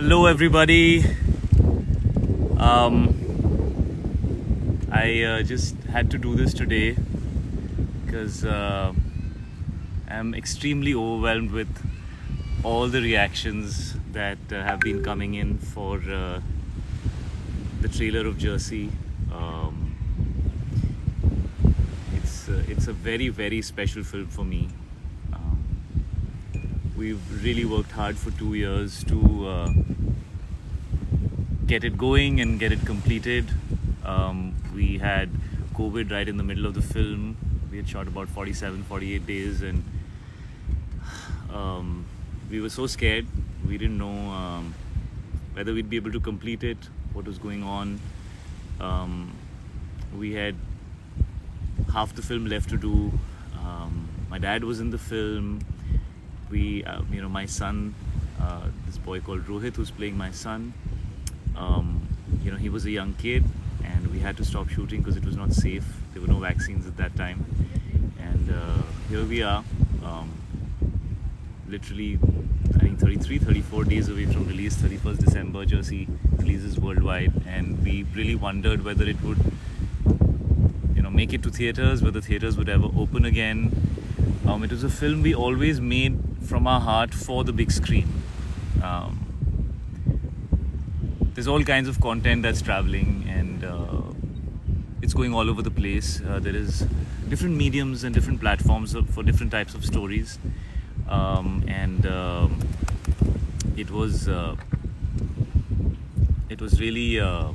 Hello, everybody. I just had to do this today because I'm extremely overwhelmed with all the reactions that have been coming in for the trailer of Jersey. It's a very, very special film for me. We've really worked hard for 2 years to get it going and get it completed. We had COVID right in the middle of the film. We had shot about 47, 48 days, and we were so scared. We didn't know whether we'd be able to complete it, what was going on. We had half the film left to do. My dad was in the film. My son, this boy called Rohit, who's playing my son, he was a young kid, and we had to stop shooting because it was not safe. There were no vaccines at that time, and here we are, literally, I think 33, 34 days away from release. 31st December, Jersey releases worldwide, and we really wondered whether it would, make it to theatres, whether theatres would ever open again. It was a film we always made from our heart for the big screen. There's all kinds of content that's traveling, and it's going all over the place. There is different mediums and different platforms for different types of stories, and it was really a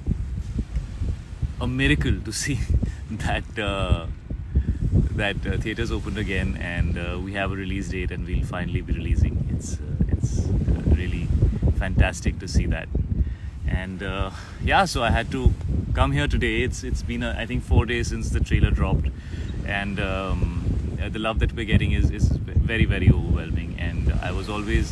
miracle to see that theatres opened again, and we have a release date, and we'll finally be releasing. It's really fantastic to see that, and so I had to come here today. It's been I think 4 days since the trailer dropped, and the love that we're getting is very, very overwhelming. And I was always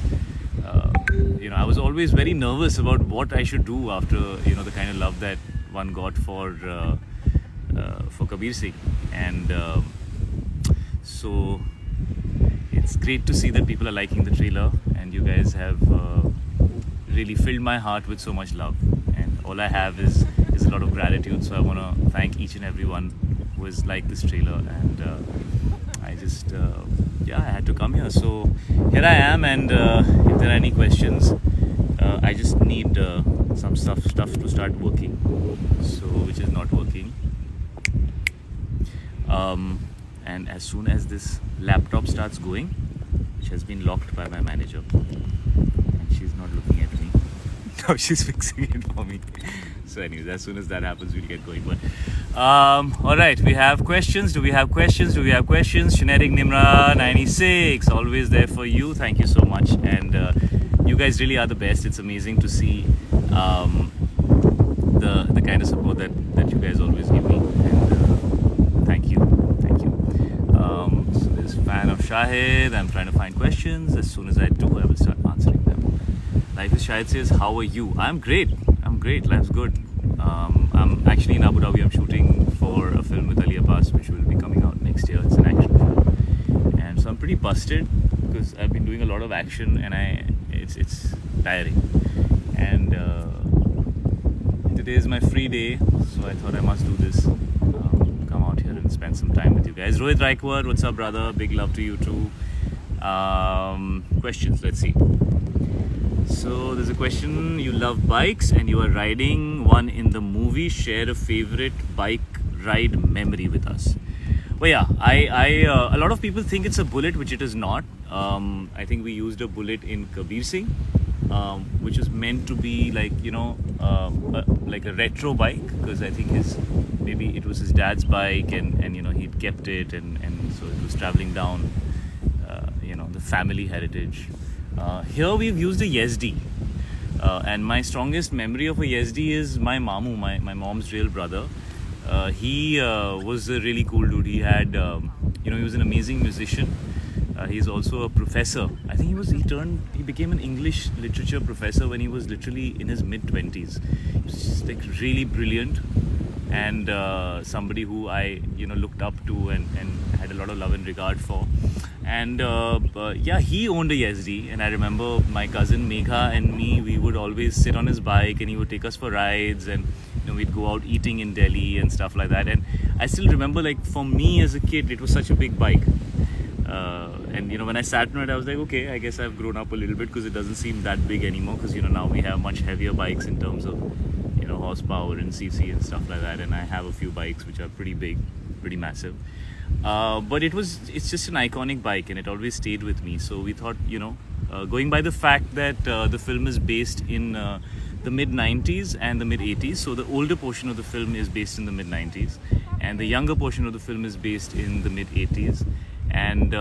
very nervous about what I should do after the kind of love that one got for Kabir Singh, and so it's great to see that people are liking the trailer, and you guys have really filled my heart with so much love, and all I have is a lot of gratitude. So I want to thank each and everyone who has liked this trailer, and I just I had to come here. So here I am, and if there are any questions, I just need some stuff to start working, so which is not working. And as soon as this laptop starts going, which has been locked by my manager, and she's not looking at me, now she's fixing it for me. So anyways, as soon as that happens, we'll get going. But alright, we have questions. Do we have questions? Shinetic Nimra 96, always there for you. Thank you so much, and you guys really are the best. It's amazing to see the kind of support that you guys always give me, and thank you. So there's fan of Shahid. I'm trying to find questions. As soon as I do, I will start answering them. Life is Shahid says, how are you? I'm great. Life's good. I'm actually in Abu Dhabi. I'm shooting for a film with Ali Abbas, which will be coming out next year. It's an action film, and so I'm pretty busted because I've been doing a lot of action, and it's tiring. And today is my free day, so I thought I must do this. Come out here and spend some time with you guys. Rohit Raikwad, what's up, brother? Big love to you too. Questions, let's see. So there's a question: you love bikes and you are riding one in the movie. Share a favorite bike ride memory with us. Well, yeah, a lot of people think it's a Bullet, which it is not. I think we used a Bullet in Kabir Singh, which is meant to be like like a retro bike, because I think maybe it was his dad's bike, and he'd kept it, and so it was traveling down the family heritage. Here we've used a Yezdi, and my strongest memory of a Yezdi is my mamu, my mom's real brother. He was a really cool dude. He had he was an amazing musician. He's also a professor. I think he became an English literature professor when he was literally in his mid-20s. He was just like really brilliant. and somebody who I looked up to and had a lot of love and regard for. And yeah, he owned a Yazdi, and I remember my cousin Megha and me, we would always sit on his bike and he would take us for rides, and we'd go out eating in Delhi and stuff like that. And I still remember, like, for me as a kid, it was such a big bike. And when I sat on it, I was like, okay, I guess I've grown up a little bit, because it doesn't seem that big anymore, because now we have much heavier bikes in terms of horsepower and cc and stuff like that, and I have a few bikes which are pretty big, pretty massive. But it's just an iconic bike, and it always stayed with me. So we thought, going by the fact that the film is based in the mid 90s and the mid 80s, so the older portion of the film is based in the mid 90s, and the younger portion of the film is based in the mid 80s. And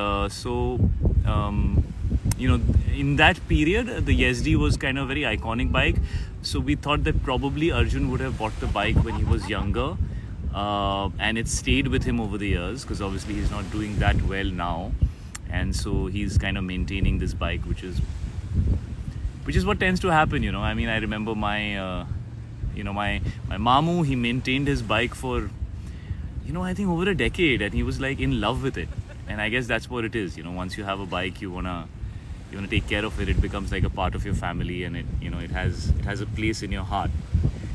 in that period, the Yazdi was kind of a very iconic bike. So we thought that probably Arjun would have bought the bike when he was younger, and it stayed with him over the years, because obviously he's not doing that well now, and so he's kind of maintaining this bike, which is what tends to happen. I mean, I remember my mamu, he maintained his bike for I think over a decade, and he was like in love with it. And I guess that's what it is. Once you have a bike, you wanna take care of it. It becomes like a part of your family, and it has a place in your heart,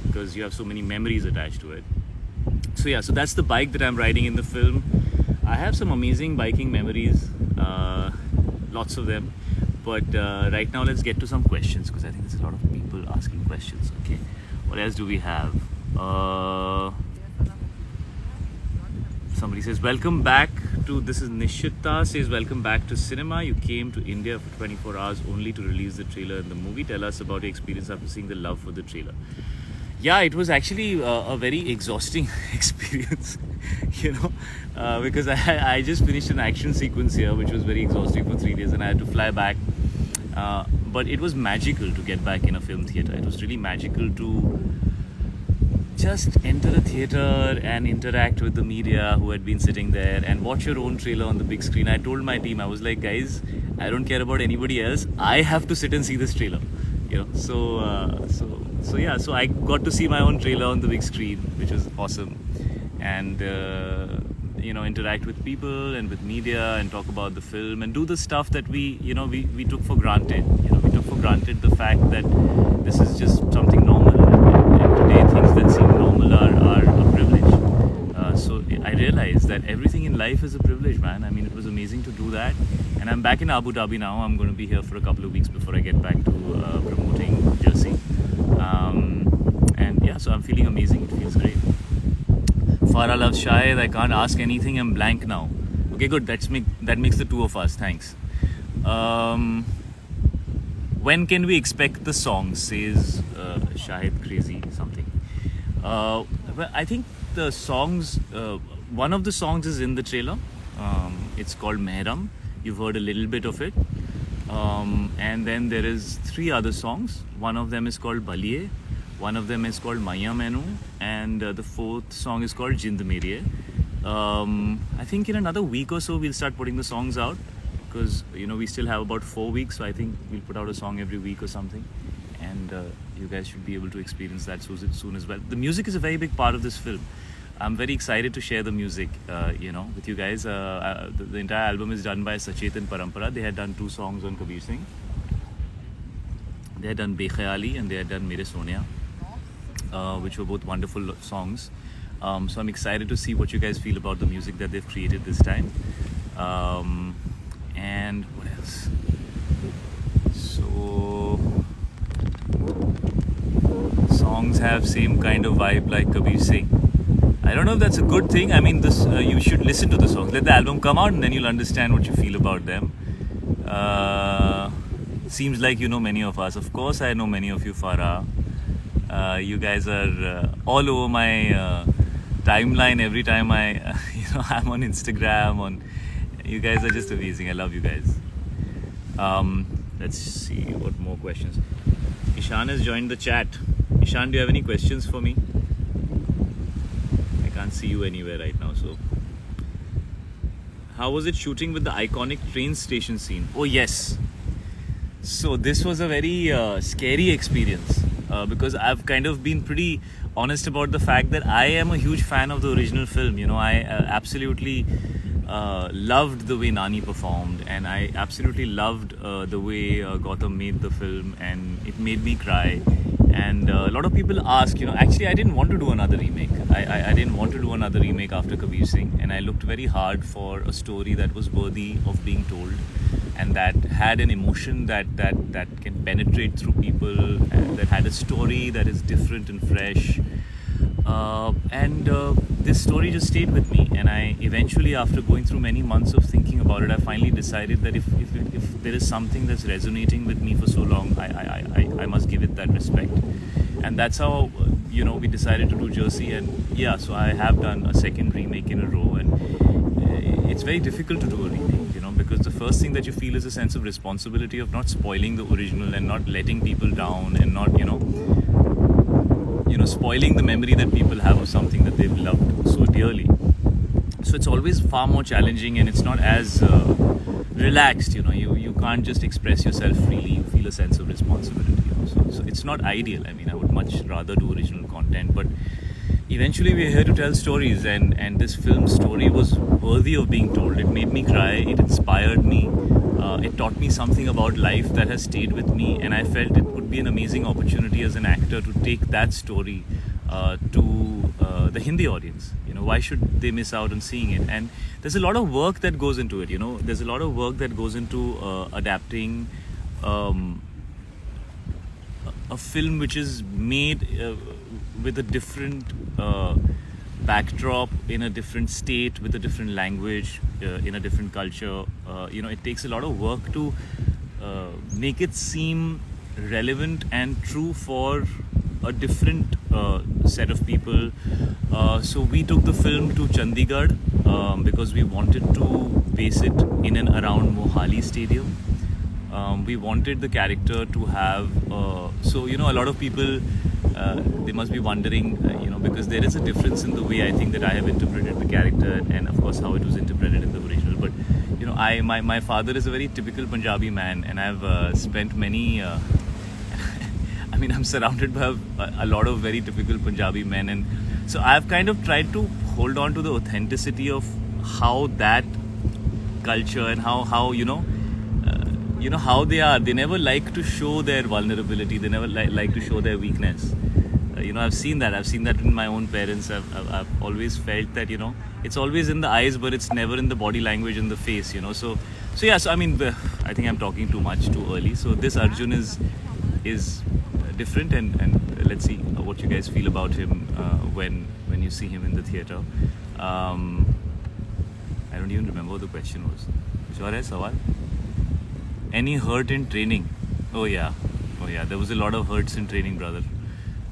because you have so many memories attached to it. So yeah, so that's the bike that I'm riding in the film. I have some amazing biking memories, lots of them. But right now, let's get to some questions, because I think there's a lot of people asking questions. Okay, what else do we have? Somebody says, welcome back to, this is Nishita, says, welcome back to cinema. You came to India for 24 hours only to release the trailer in the movie. Tell us about your experience after seeing the love for the trailer. Yeah, it was actually a very exhausting experience, because I just finished an action sequence here, which was very exhausting for 3 days, and I had to fly back. But it was magical to get back in a film theatre. It was really magical to just enter a theatre and interact with the media who had been sitting there and watch your own trailer on the big screen. I told my team, I was like, guys, I don't care about anybody else. I have to sit and see this trailer. So I got to see my own trailer on the big screen, which was awesome. And interact with people and with media and talk about the film and do the stuff that we took for granted. We took for granted the fact that this is just something normal, and today things that seem normal are a privilege. So I realized that everything in life is a privilege, man. I mean, it was amazing to do that. And I'm back in Abu Dhabi now. I'm going to be here for a couple of weeks before I get back to promoting Jersey. And yeah, so I'm feeling amazing. It feels great. Farah loves Shahid. I can't ask anything. I'm blank now. Okay, good. That makes the two of us. Thanks. When can we expect the song? Says Shahid Crazy something. Well, I think the songs. One of the songs is in the trailer. It's called Mehram. You've heard a little bit of it. And then there is 3 other songs. One of them is called Baliye. One of them is called Maya Menu, and the 4th song is called Jind Meriye. I think in another week or so we'll start putting the songs out, because we still have about 4 weeks, so I think we'll put out a song every week or something, and you guys should be able to experience that soon as well. The music is a very big part of this film. I'm very excited to share the music, with you guys. The entire album is done by Sachetan Parampara. They had done 2 songs on Kabir Singh. They had done Bekhayali and they had done Mere Sonia, which were both wonderful songs. So I'm excited to see what you guys feel about the music that they've created this time. And what else? So songs have same kind of vibe like Kabir Singh. I don't know if that's a good thing. I mean, this you should listen to the songs. Let the album come out and then you'll understand what you feel about them. Seems like you know many of us. Of course, I know many of you, Farah. You guys are all over my timeline every time I'm on Instagram. You guys are just amazing. I love you guys. Let's see what more questions. Ishan has joined the chat. Ishan, do you have any questions for me? I can't see you anywhere right now. So, how was it shooting with the iconic train station scene? Oh yes. So this was a very scary experience. because I've kind of been pretty honest about the fact that I am a huge fan of the original film. You know, I absolutely loved the way Nani performed, and I absolutely loved the way Gautam made the film, and it made me cry. And a lot of people ask, you know, actually I didn't want to do another remake. I didn't want to do another remake after Kabir Singh, and I looked very hard for a story that was worthy of being told, and that had an emotion that can penetrate through people, and that had a story that is different and fresh. And this story just stayed with me, and I eventually, after going through many months of thinking about it, I finally decided that if there is something that's resonating with me for so long, I must give it that respect. And that's how you know, we decided to do Jersey. And yeah, so I have done a second remake in a row, and it's very difficult to do a remake, you know, because the first thing that you feel is a sense of responsibility of not spoiling the original and not letting people down, and not, you know, spoiling the memory that people have of something that they've loved so dearly. So it's always far more challenging, and it's not as relaxed. You know, you can't just express yourself freely. You feel a sense of responsibility. You know? So it's not ideal. I mean, I would much rather do original content, but eventually we're here to tell stories, and this film story was worthy of being told. It made me cry. It inspired me. It taught me something about life that has stayed with me, and I felt it would be an amazing opportunity as an actor to take that story to the Hindi audience. You know, why should they miss out on seeing it? And there's a lot of work that goes into it. You know, there's a lot of work that goes into adapting a film which is made with a different backdrop, in a different state, with a different language, in a different culture. You know, it takes a lot of work to make it seem relevant and true for a different set of people. So we took the film to Chandigarh because we wanted to base it in and around Mohali Stadium. We wanted the character to have so, you know, a lot of people they must be wondering, you know, because there is a difference in the way I think that I have interpreted the character, and of course how it was interpreted in the original. But you know, my father is a very typical Punjabi man, and I've spent many I mean, I'm surrounded by a lot of very typical Punjabi men, and so I've kind of tried to hold on to the authenticity of how that culture, and how you know how they are. They never like to show their vulnerability. They never like to show their weakness. You know, I've seen that in my own parents. I've always felt that, you know, it's always in the eyes, but it's never in the body language, in the face, you know. So yeah, so I mean, I think I'm talking too much too early. So this Arjun is different, and let's see what you guys feel about him when you see him in the theatre. I don't even remember what the question was. Sure hai sawal? Any hurt in training? Oh yeah, there was a lot of hurts in training, brother.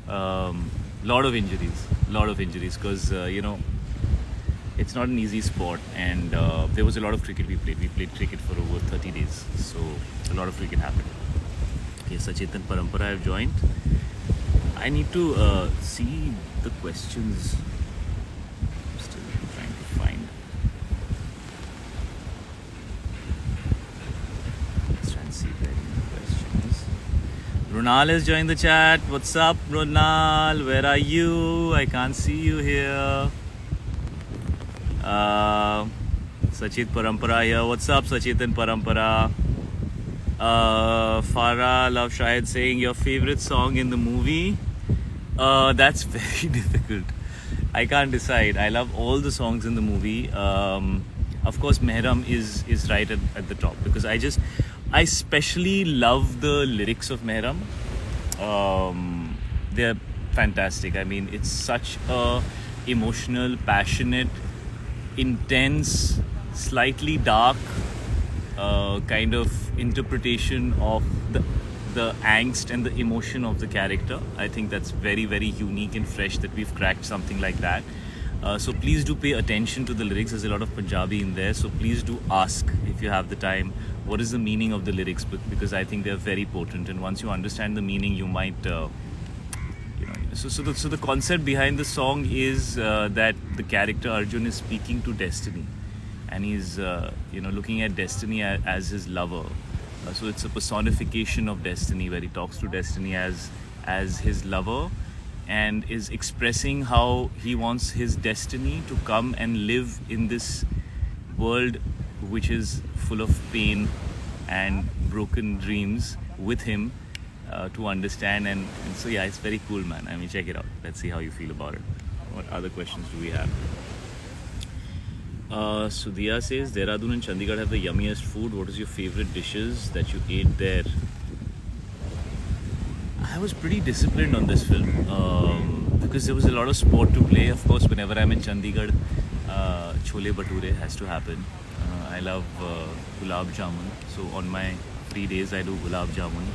Lot of injuries, because you know, it's not an easy sport, and there was a lot of cricket we played cricket for over 30 days, so a lot of cricket happened. Okay, Sachetan Parampara have joined. I need to see the questions. I'm still trying to find. Let's try and see if there are any questions. Runal has joined the chat. What's up, Runal? Where are you? I can't see you here. Sachit Parampara here. What's up, Sachetan Parampara? Farah Love Shahid saying your favorite song in the movie. That's very difficult. I can't decide. I love all the songs in the movie. Of course, Mehram is right at the top, because I especially love the lyrics of Mehram. They're fantastic. I mean, it's such a emotional, passionate, intense, slightly dark kind of interpretation of the angst and the emotion of the character. I think that's very, very unique and fresh that we've cracked something like that. So please do pay attention to the lyrics. There's a lot of Punjabi in there, so please do ask, if you have the time, what is the meaning of the lyrics, because I think they're very potent, and once you understand the meaning, you might you know. So the concept behind the song is that the character Arjun is speaking to destiny, and he's you know, looking at destiny as his lover. So it's a personification of destiny, where he talks to destiny as as his lover, and is expressing how he wants his destiny to come and live in this world which is full of pain and broken dreams with him, to understand. And so yeah, it's very cool, man. I mean, check it out. Let's see how you feel about it. What other questions do we have? Sudhia says, Dehradun and Chandigarh have the yummiest food. What is your favorite dishes that you ate there? I was pretty disciplined on this film, because there was a lot of sport to play. Of course, whenever I'm in Chandigarh, chole bhature has to happen. I love gulab jamun. So on my free days, I do gulab jamun.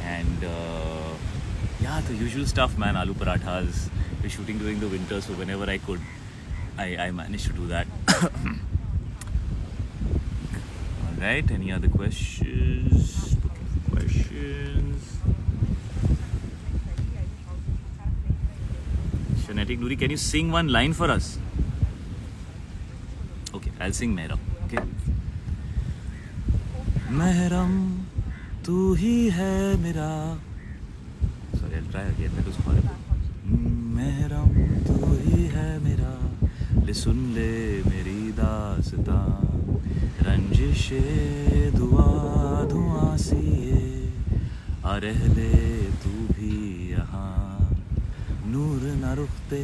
And yeah, the usual stuff, man. Aloo parathas. We're shooting during the winter, so whenever I could, I managed to do that. Alright, any other questions? Looking for questions. Shanatic Nuri, can you sing one line for us? Okay, I'll sing Mehram. Okay. Mehram, tu hi hai mera. Sorry, I'll try again. That was horrible. Mehram, tu hi hai mera. ले सुन ले मेरी दास्तां, रंजिशे दुआ धुआं सी ये, आ रह ले तू भी यहाँ, नूर न रुख पे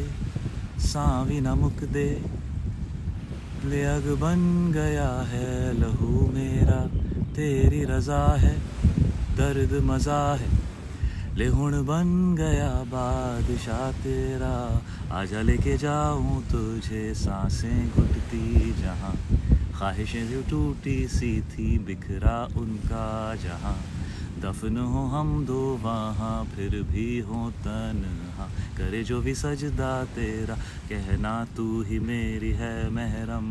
सांवी न मुक दे, ले अग बन गया है लहू मेरा, तेरी रजा है दर्द मजा है, ले हुण बन गया बादशाह तेरा, आजा लेके जाऊं तुझे सांसें घुटती जहां, ख्वाहिशें जो टूटी सी थी बिखरा उनका जहां, दफन हो हम दो वहाँ फिर भी हो तन्हा, करे जो भी सजदा तेरा, कहना तू ही मेरी है महरम.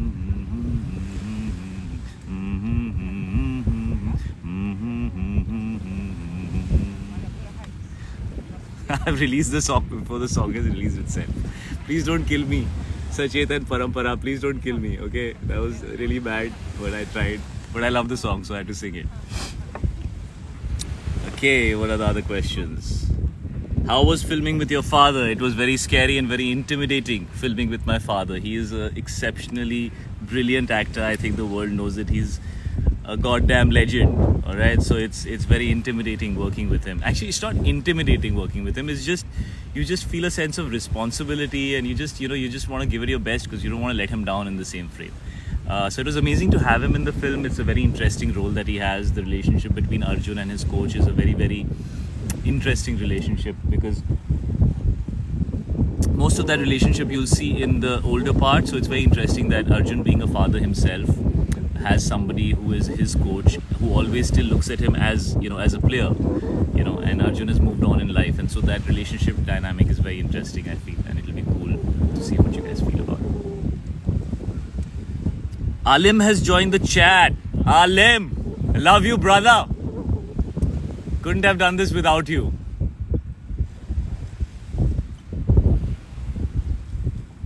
I've released the song before the song is released itself. Please don't kill me. Sachet and Parampara, please don't kill me, okay? That was really bad, but I tried. But I love the song, so I had to sing it. Okay, what are the other questions? How was filming with your father? It was very scary and very intimidating filming with my father. He is an exceptionally brilliant actor. I think the world knows that he's a goddamn legend. All right, so it's very intimidating working with him. Actually, it's not intimidating working with him. It's just you just feel a sense of responsibility, and you just want to give it your best because you don't want to let him down in the same frame. So it was amazing to have him in the film. It's a very interesting role that he has. The relationship between Arjun and his coach is a very, very interesting relationship, because most of that relationship you'll see in the older part. So it's very interesting that Arjun, being a father himself, has somebody who is his coach, who always still looks at him as as a player, and Arjun has moved on in life, and so that relationship dynamic is very interesting, I feel, and it'll be cool to see what you guys feel about it. Alim has joined the chat. Alim, I love you, brother. Couldn't have done this without you.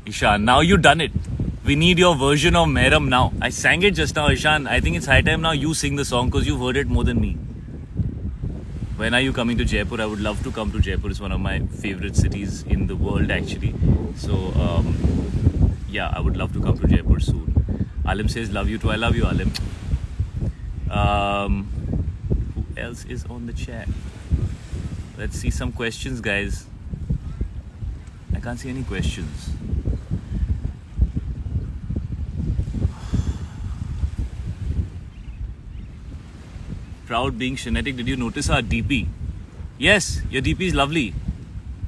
Ishan, now you done it. We need your version of Mehram now. I sang it just now, Ishan. I think it's high time now you sing the song because you've heard it more than me. When are you coming to Jaipur? I would love to come to Jaipur. It's one of my favorite cities in the world, actually. So, yeah, I would love to come to Jaipur soon. Alim says, love you too. I love you, Alim. Who else is on the chat? Let's see some questions, guys. I can't see any questions. Proud being Shanatic. Did you notice our DP? Yes, your DP is lovely.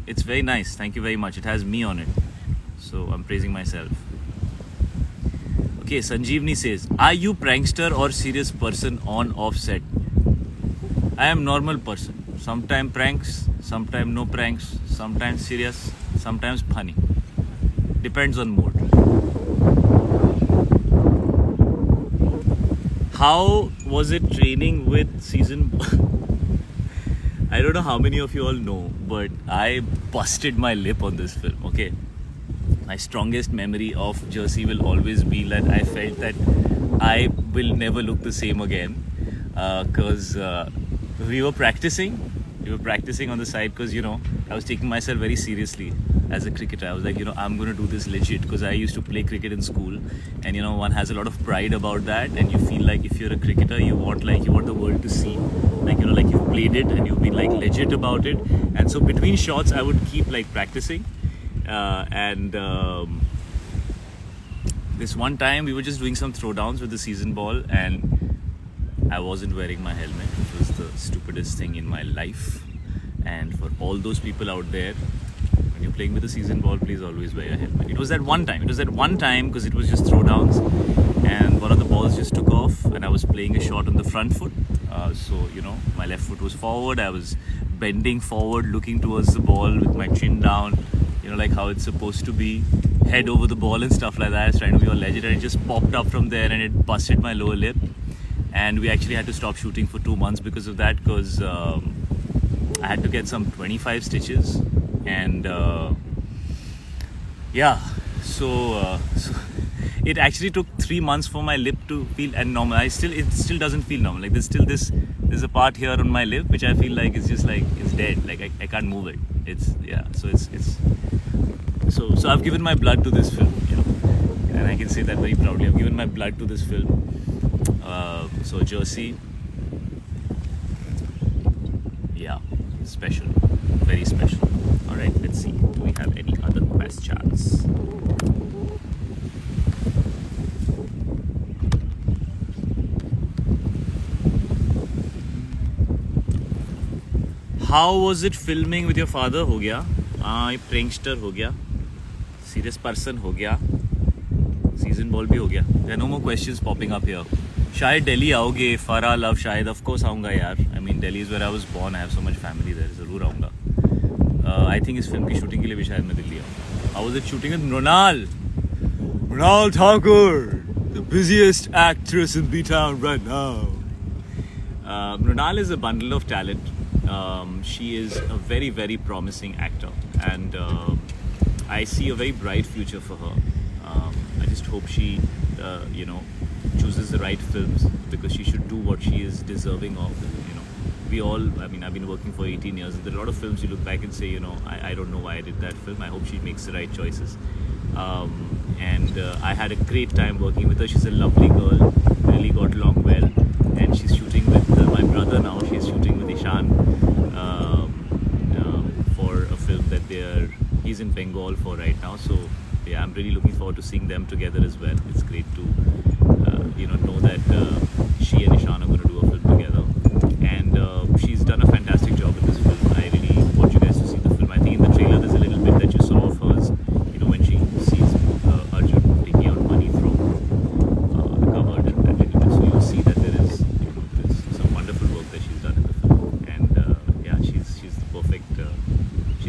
It's very nice. Thank you very much. It has me on it. So I'm praising myself. Okay, Sanjeevni says, are you prankster or serious person on offset? I am normal person. Sometimes pranks, sometimes no pranks, sometimes serious, sometimes funny. Depends on mood. How was it training with season? I don't know how many of you all know, but I busted my lip on this film, okay? My strongest memory of Jersey will always be that I felt that I will never look the same again, because we were practicing You were practicing on the side because, you know, I was taking myself very seriously as a cricketer. I was like, you know, I'm going to do this legit because I used to play cricket in school, and you know, one has a lot of pride about that, and you feel like if you're a cricketer, you want the world to see, like, you know, like you've played it and you've been like legit about it. And so between shots, I would keep like practicing, and this one time we were just doing some throwdowns with the season ball, and I wasn't wearing my helmet, which was the stupidest thing in my life. And for all those people out there, when you're playing with a season ball, please always wear your helmet. It was that one time because it was just throwdowns, and one of the balls just took off, and I was playing a shot on the front foot. So, you know, my left foot was forward. I was bending forward, looking towards the ball with my chin down, you know, like how it's supposed to be, head over the ball and stuff like that. I was trying to be all legit, and it just popped up from there, and it busted my lower lip. And we actually had to stop shooting for 2 months because of that, because I had to get some 25 stitches, and so it actually took 3 months for my lip to feel normal. It still doesn't feel normal. Like there's a part here on my lip which I feel like is just like it's dead. Like I can't move it. So I've given my blood to this film, you know, and I can say that very proudly. I've given my blood to this film. So Jersey, yeah, special, very special. All right, let's see. Do we have any other questions? How was it filming with your father? हो गया, prankster हो गया, serious person हो गया, season ball भी हो गया. There are no more questions popping up here. शायद दिल्ली आओगे, फरा लव शायद, of course आऊँगा यार. I mean Delhi is where I was born. I have so much family there. ज़रूर आऊँगा. I think इस फिल्म की शूटिंग के लिए भी शायद मैं दिल्ली आऊँगा. How was it shooting with Mrunal? Mrunal Thakur, the busiest actress in B-Town right now. Mrunal is a bundle of talent. She is a very, very promising actor, and I see a very bright future for her. I just hope she, you know, chooses the right films, because she should do what she is deserving of. You know, we all, I mean, I've been working for 18 years, and there are a lot of films you look back and say, you know, I don't know why I did that film. I hope she makes the right choices. And I had a great time working with her. She's a lovely girl, really got along well, and she's shooting with my brother now. She's shooting with Ishan for a film that he's in Bengal for right now. So yeah, I'm really looking forward to seeing them together as well. It's great to you know that she and Ishan are going to do a film together, and she's done a fantastic job in this film. I really want you guys to see the film. I think in the trailer there's a little bit that you saw of hers, you know, when she sees Arjun taking out money from the cupboard and that little bit. So you'll see that there's some wonderful work that she's done in the film, and yeah, she's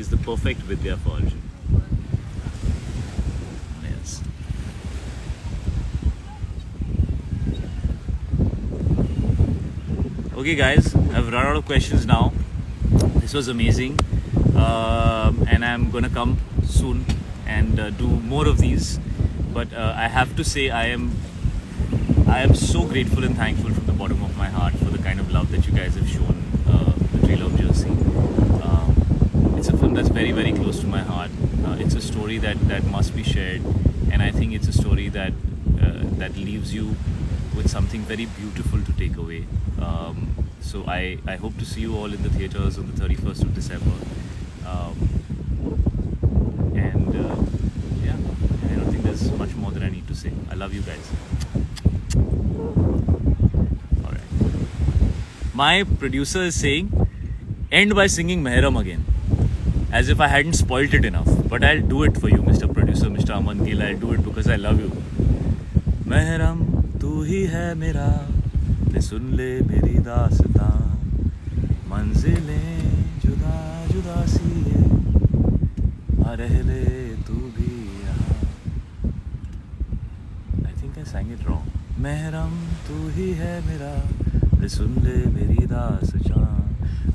the perfect Vidya for Arjun. Yes. Okay guys, I've run out of questions now. This was amazing, and I'm gonna come soon and do more of these. But I have to say, I am so grateful and thankful from the bottom of my heart for the kind of love that you guys have shown the trailer of Jersey. It's a film that's very, very close to my heart. It's a story that must be shared, and I think it's a story that leaves you with something very beautiful to take away. So I hope to see you all in the theatres on the 31st of December. And yeah, I don't think there's much more that I need to say. I love you guys. Alright. My producer is saying, end by singing Mehram again. As if I hadn't spoilt it enough. But I'll do it for you, Mr. Producer, Mr. Aman Gill. I'll do it because I love you. Mehram, tu hi hai mera. ले सुन ले मेरी दास्तां, मंजिलें जुदा जुदा सी है, आ रह ले तू भी यहाँ. I think I sang it wrong. महरम तू ही है मेरा, ले सुन ले मेरी दास्तां,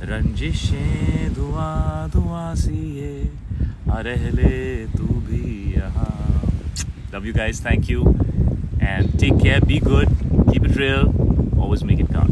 रंजिशें धुआं धुआं सी है, आ रह ले तू भी यहाँ. Love you guys, thank you, and take care, be good, keep it real. Always make it count.